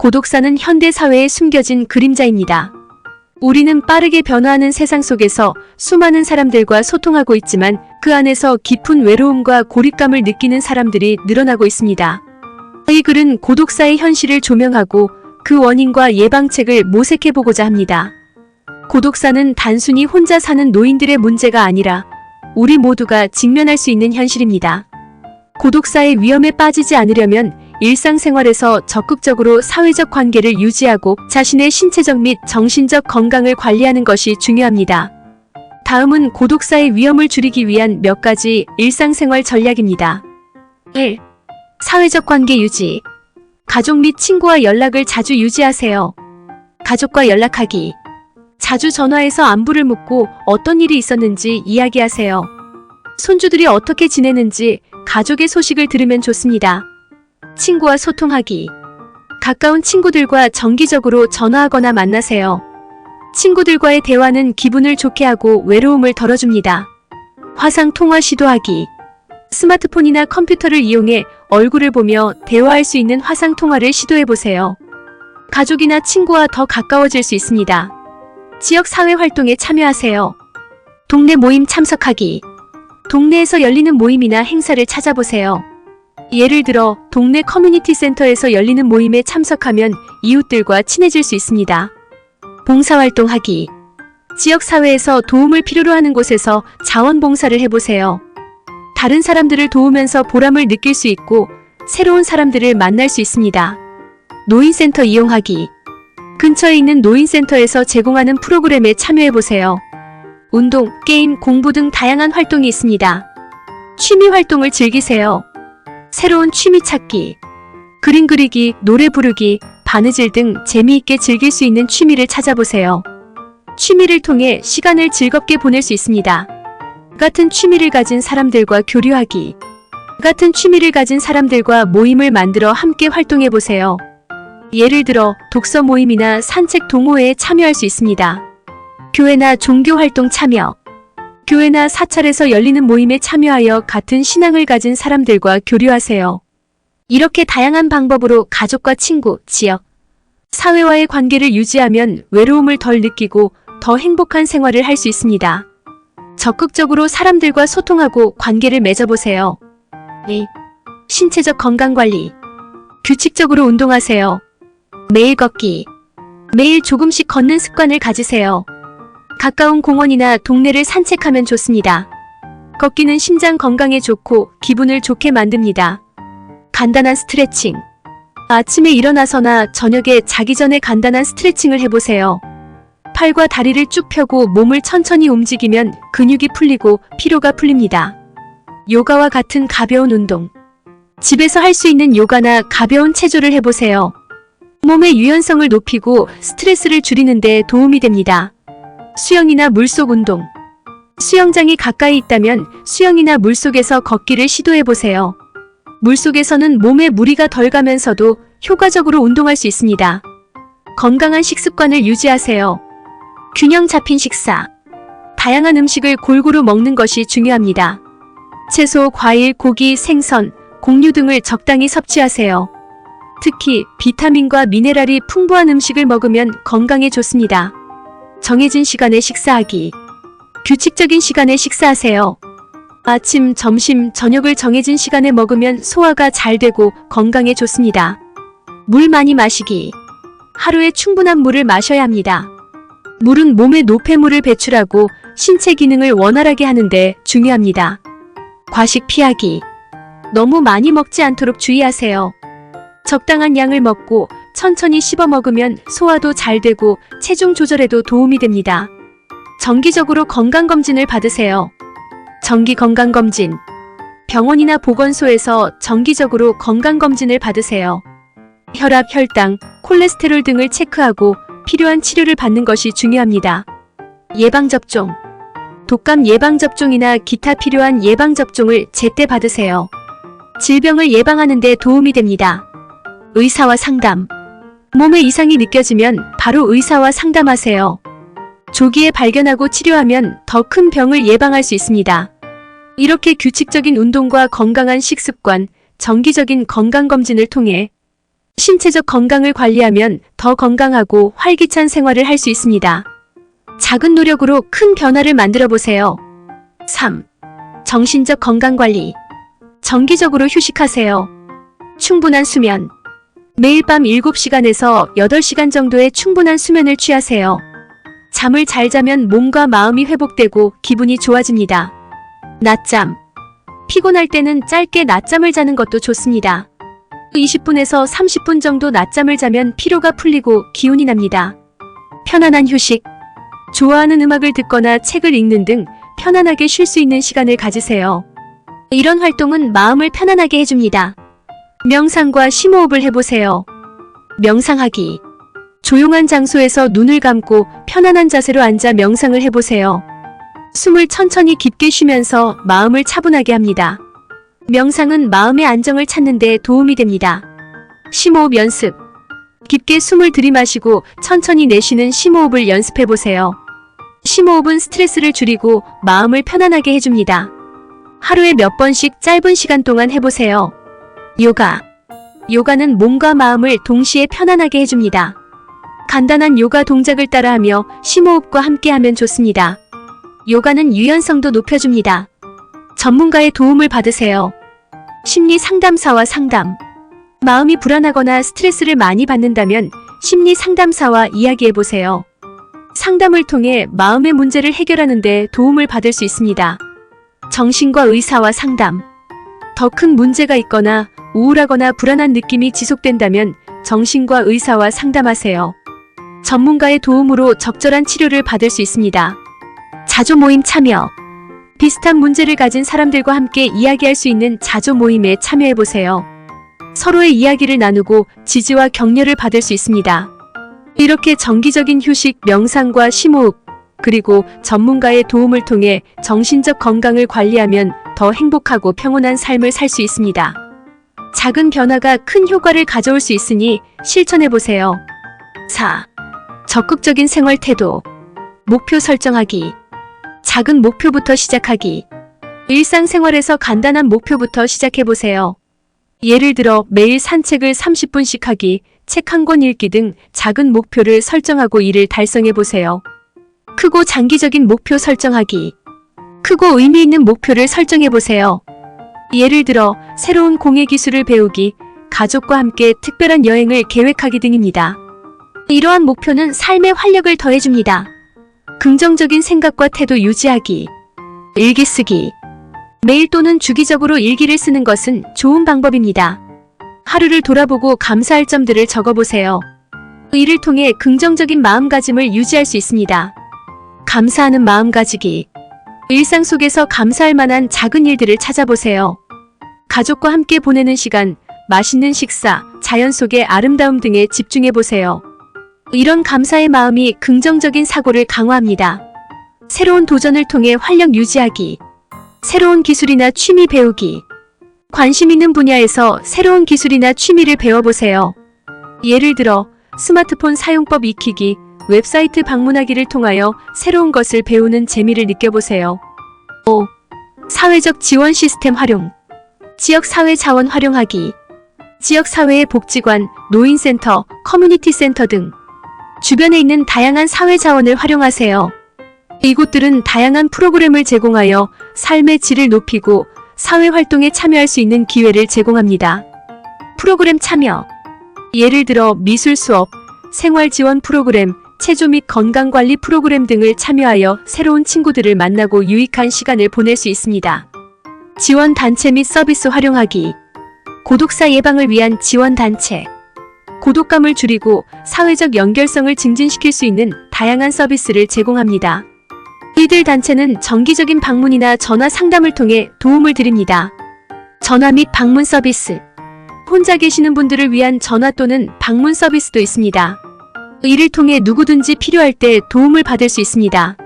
고독사는 현대 사회에 숨겨진 그림자입니다. 우리는 빠르게 변화하는 세상 속에서 수많은 사람들과 소통하고 있지만 그 안에서 깊은 외로움과 고립감을 느끼는 사람들이 늘어나고 있습니다. 이 글은 고독사의 현실을 조명하고 그 원인과 예방책을 모색해보고자 합니다. 고독사는 단순히 혼자 사는 노인들의 문제가 아니라 우리 모두가 직면할 수 있는 현실입니다. 고독사의 위험에 빠지지 않으려면 일상생활에서 적극적으로 사회적 관계를 유지하고 자신의 신체적 및 정신적 건강을 관리하는 것이 중요합니다. 다음은 고독사의 위험을 줄이기 위한 몇 가지 일상생활 전략입니다. 1. 사회적 관계 유지. 가족 및 친구와 연락을 자주 유지하세요. 가족과 연락하기. 자주 전화해서 안부를 묻고 어떤 일이 있었는지 이야기하세요. 손주들이 어떻게 지내는지 가족의 소식을 들으면 좋습니다. 친구와 소통하기. 가까운 친구들과 정기적으로 전화하거나 만나세요. 친구들과의 대화는 기분을 좋게 하고 외로움을 덜어줍니다. 화상통화 시도하기. 스마트폰이나 컴퓨터를 이용해 얼굴을 보며 대화할 수 있는 화상통화를 시도해보세요. 가족이나 친구와 더 가까워질 수 있습니다. 지역 사회 활동에 참여하세요. 동네 모임 참석하기. 동네에서 열리는 모임이나 행사를 찾아보세요. 예를 들어 동네 커뮤니티 센터에서 열리는 모임에 참석하면 이웃들과 친해질 수 있습니다. 봉사활동하기. 지역 사회에서 도움을 필요로 하는 곳에서 자원봉사를 해보세요. 다른 사람들을 도우면서 보람을 느낄 수 있고 새로운 사람들을 만날 수 있습니다. 노인센터 이용하기. 근처에 있는 노인센터에서 제공하는 프로그램에 참여해보세요. 운동, 게임, 공부 등 다양한 활동이 있습니다. 취미 활동을 즐기세요. 새로운 취미 찾기. 그림 그리기, 노래 부르기, 바느질 등 재미있게 즐길 수 있는 취미를 찾아보세요. 취미를 통해 시간을 즐겁게 보낼 수 있습니다. 같은 취미를 가진 사람들과 교류하기. 같은 취미를 가진 사람들과 모임을 만들어 함께 활동해보세요. 예를 들어 독서 모임이나 산책 동호회에 참여할 수 있습니다. 교회나 종교활동 참여. 교회나 사찰에서 열리는 모임에 참여하여 같은 신앙을 가진 사람들과 교류하세요. 이렇게 다양한 방법으로 가족과 친구, 지역, 사회와의 관계를 유지하면 외로움을 덜 느끼고 더 행복한 생활을 할 수 있습니다. 적극적으로 사람들과 소통하고 관계를 맺어보세요. 2. 신체적 건강관리. 규칙적으로 운동하세요. 매일 걷기. 매일 조금씩 걷는 습관을 가지세요. 가까운 공원이나 동네를 산책하면 좋습니다. 걷기는 심장 건강에 좋고 기분을 좋게 만듭니다. 간단한 스트레칭. 아침에 일어나서나 저녁에 자기 전에 간단한 스트레칭을 해보세요. 팔과 다리를 쭉 펴고 몸을 천천히 움직이면 근육이 풀리고 피로가 풀립니다. 요가와 같은 가벼운 운동. 집에서 할 수 있는 요가나 가벼운 체조를 해보세요. 몸의 유연성을 높이고 스트레스를 줄이는 데 도움이 됩니다. 수영이나 물속 운동. 수영장이 가까이 있다면 수영이나 물속에서 걷기를 시도해보세요. 물속에서는 몸에 무리가 덜 가면서도 효과적으로 운동할 수 있습니다. 건강한 식습관을 유지하세요. 균형 잡힌 식사. 다양한 음식을 골고루 먹는 것이 중요합니다. 채소, 과일, 고기, 생선, 곡류 등을 적당히 섭취하세요. 특히 비타민과 미네랄이 풍부한 음식을 먹으면 건강에 좋습니다. 정해진 시간에 식사하기. 규칙적인 시간에 식사하세요. 아침, 점심, 저녁을 정해진 시간에 먹으면 소화가 잘 되고 건강에 좋습니다. 물 많이 마시기. 하루에 충분한 물을 마셔야 합니다. 물은 몸에 노폐물을 배출하고 신체 기능을 원활하게 하는데 중요합니다. 과식 피하기. 너무 많이 먹지 않도록 주의하세요. 적당한 양을 먹고 천천히 씹어 먹으면 소화도 잘 되고 체중 조절에도 도움이 됩니다. 정기적으로 건강검진을 받으세요. 정기 건강검진. 병원이나 보건소에서 정기적으로 건강검진을 받으세요. 혈압, 혈당, 콜레스테롤 등을 체크하고 필요한 치료를 받는 것이 중요합니다. 예방접종. 독감 예방접종이나 기타 필요한 예방접종을 제때 받으세요. 질병을 예방하는 데 도움이 됩니다. 의사와 상담. 몸에 이상이 느껴지면 바로 의사와 상담하세요. 조기에 발견하고 치료하면 더 큰 병을 예방할 수 있습니다. 이렇게 규칙적인 운동과 건강한 식습관, 정기적인 건강검진을 통해 신체적 건강을 관리하면 더 건강하고 활기찬 생활을 할 수 있습니다. 작은 노력으로 큰 변화를 만들어 보세요. 3. 정신적 건강 관리. 정기적으로 휴식하세요. 충분한 수면. 매일 밤 7시간에서 8시간 정도의 충분한 수면을 취하세요. 잠을 잘 자면 몸과 마음이 회복되고 기분이 좋아집니다. 낮잠. 피곤할 때는 짧게 낮잠을 자는 것도 좋습니다. 20분에서 30분 정도 낮잠을 자면 피로가 풀리고 기운이 납니다. 편안한 휴식. 좋아하는 음악을 듣거나 책을 읽는 등 편안하게 쉴 수 있는 시간을 가지세요. 이런 활동은 마음을 편안하게 해줍니다. 명상과 심호흡을 해보세요. 명상하기. 조용한 장소에서 눈을 감고 편안한 자세로 앉아 명상을 해보세요. 숨을 천천히 깊게 쉬면서 마음을 차분하게 합니다. 명상은 마음의 안정을 찾는 데 도움이 됩니다. 심호흡 연습. 깊게 숨을 들이마시고 천천히 내쉬는 심호흡을 연습해보세요. 심호흡은 스트레스를 줄이고 마음을 편안하게 해줍니다. 하루에 몇 번씩 짧은 시간 동안 해보세요. 요가. 요가는 몸과 마음을 동시에 편안하게 해줍니다. 간단한 요가 동작을 따라하며 심호흡과 함께하면 좋습니다. 요가는 유연성도 높여줍니다. 전문가의 도움을 받으세요. 심리 상담사와 상담. 마음이 불안하거나 스트레스를 많이 받는다면 심리 상담사와 이야기해보세요. 상담을 통해 마음의 문제를 해결하는 데 도움을 받을 수 있습니다. 정신과 의사와 상담. 더 큰 문제가 있거나 우울하거나 불안한 느낌이 지속된다면 정신과 의사와 상담하세요. 전문가의 도움으로 적절한 치료를 받을 수 있습니다. 자조 모임 참여. 비슷한 문제를 가진 사람들과 함께 이야기할 수 있는 자조 모임에 참여해보세요. 서로의 이야기를 나누고 지지와 격려를 받을 수 있습니다. 이렇게 정기적인 휴식, 명상과 심호흡, 그리고 전문가의 도움을 통해 정신적 건강을 관리하면 더 행복하고 평온한 삶을 살 수 있습니다. 작은 변화가 큰 효과를 가져올 수 있으니 실천해보세요. 4. 적극적인 생활 태도. 목표 설정하기. 작은 목표부터 시작하기. 일상생활에서 간단한 목표부터 시작해보세요. 예를 들어 매일 산책을 30분씩 하기, 책 한 권 읽기 등 작은 목표를 설정하고 이를 달성해보세요. 크고 장기적인 목표 설정하기. 크고 의미 있는 목표를 설정해보세요. 예를 들어 새로운 공예 기술을 배우기, 가족과 함께 특별한 여행을 계획하기 등입니다. 이러한 목표는 삶에 활력을 더해줍니다. 긍정적인 생각과 태도 유지하기. 일기 쓰기. 매일 또는 주기적으로 일기를 쓰는 것은 좋은 방법입니다. 하루를 돌아보고 감사할 점들을 적어보세요. 이를 통해 긍정적인 마음가짐을 유지할 수 있습니다. 감사하는 마음 가지기. 일상 속에서 감사할 만한 작은 일들을 찾아보세요. 가족과 함께 보내는 시간, 맛있는 식사, 자연 속의 아름다움 등에 집중해보세요. 이런 감사의 마음이 긍정적인 사고를 강화합니다. 새로운 도전을 통해 활력 유지하기. 새로운 기술이나 취미 배우기. 관심 있는 분야에서 새로운 기술이나 취미를 배워보세요. 예를 들어 스마트폰 사용법 익히기, 웹사이트 방문하기를 통하여 새로운 것을 배우는 재미를 느껴보세요. 5. 사회적 지원 시스템 활용. 지역사회 자원 활용하기. 지역사회의 복지관, 노인센터, 커뮤니티 센터 등 주변에 있는 다양한 사회 자원을 활용하세요. 이곳들은 다양한 프로그램을 제공하여 삶의 질을 높이고 사회활동에 참여할 수 있는 기회를 제공합니다. 프로그램 참여. 예를 들어 미술 수업, 생활 지원 프로그램, 체조 및 건강관리 프로그램 등을 참여하여 새로운 친구들을 만나고 유익한 시간을 보낼 수 있습니다. 지원단체 및 서비스 활용하기. 고독사 예방을 위한 지원단체. 고독감을 줄이고 사회적 연결성을 증진시킬 수 있는 다양한 서비스를 제공합니다. 이들 단체는 정기적인 방문이나 전화 상담을 통해 도움을 드립니다. 전화 및 방문 서비스. 혼자 계시는 분들을 위한 전화 또는 방문 서비스도 있습니다. 이를 통해 누구든지 필요할 때 도움을 받을 수 있습니다.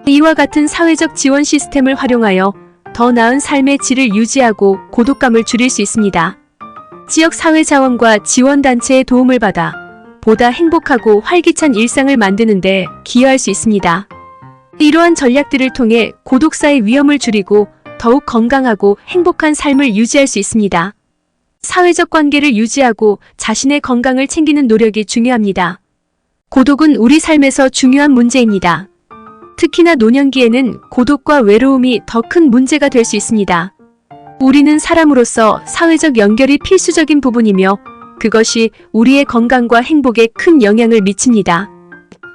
이와 같은 사회적 지원 시스템을 활용하여 더 나은 삶의 질을 유지하고 고독감을 줄일 수 있습니다. 지역 사회 자원과 지원단체의 도움을 받아 보다 행복하고 활기찬 일상을 만드는 데 기여할 수 있습니다. 이러한 전략들을 통해 고독사의 위험을 줄이고 더욱 건강하고 행복한 삶을 유지할 수 있습니다. 사회적 관계를 유지하고 자신의 건강을 챙기는 노력이 중요합니다. 고독은 우리 삶에서 중요한 문제입니다. 특히나 노년기에는 고독과 외로움이 더 큰 문제가 될 수 있습니다. 우리는 사람으로서 사회적 연결이 필수적인 부분이며 그것이 우리의 건강과 행복에 큰 영향을 미칩니다.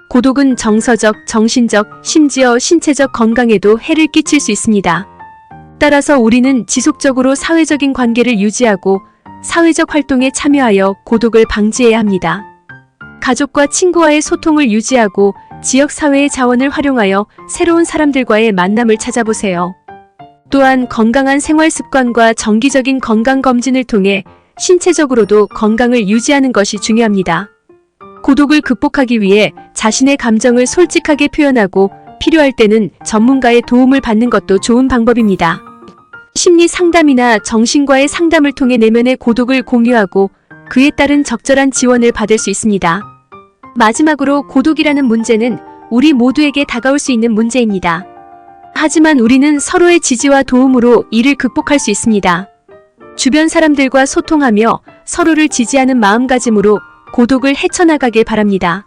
고독은 정서적, 정신적, 심지어 신체적 건강에도 해를 끼칠 수 있습니다. 따라서 우리는 지속적으로 사회적인 관계를 유지하고 사회적 활동에 참여하여 고독을 방지해야 합니다. 가족과 친구와의 소통을 유지하고 지역사회의 자원을 활용하여 새로운 사람들과의 만남을 찾아보세요. 또한 건강한 생활 습관과 정기적인 건강검진을 통해 신체적으로도 건강을 유지하는 것이 중요합니다. 고독을 극복하기 위해 자신의 감정을 솔직하게 표현하고 필요할 때는 전문가의 도움을 받는 것도 좋은 방법입니다. 심리 상담이나 정신과의 상담을 통해 내면의 고독을 공유하고 그에 따른 적절한 지원을 받을 수 있습니다. 마지막으로 고독이라는 문제는 우리 모두에게 다가올 수 있는 문제입니다. 하지만 우리는 서로의 지지와 도움으로 이를 극복할 수 있습니다. 주변 사람들과 소통하며 서로를 지지하는 마음가짐으로 고독을 헤쳐나가길 바랍니다.